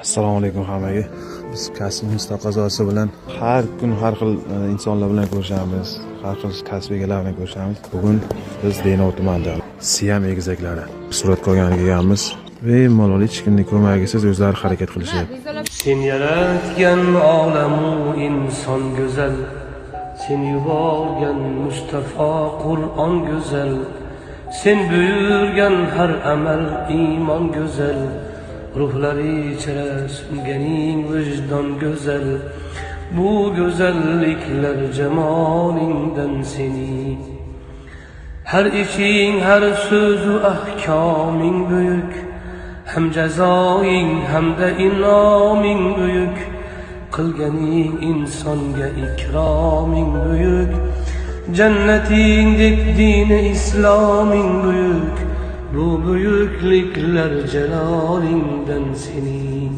Assalomu alaykum hammaga. Biz kasbimiz taqozosi bilan har kun har xil insonlar bilan ko'rishamiz, har xil kasb egalari bilan ko'rishamiz. Bugun biz Denov tumanida Siam egizaklari suratga olganiga kelganmiz va malol hech kimning ko'magisiz o'zlari harakat qilishyapti. Sen yaratgan olamu inson go'zal, sen yuborgan Mustafa Qur'on go'zal, sen buyurgan har amal iymon go'zal, ruhlari ichra sunganing vijdon go'zal. Bu go'zalliklar jamolingdan sening, har ishing har so'zu ahkoming buyuk, hem jazoing hamda inoming buyuk, qilganing insonga ikroming buyuk, jannatingdek dini isloming buyuk. Bu buyukliklar jalolingdan sening.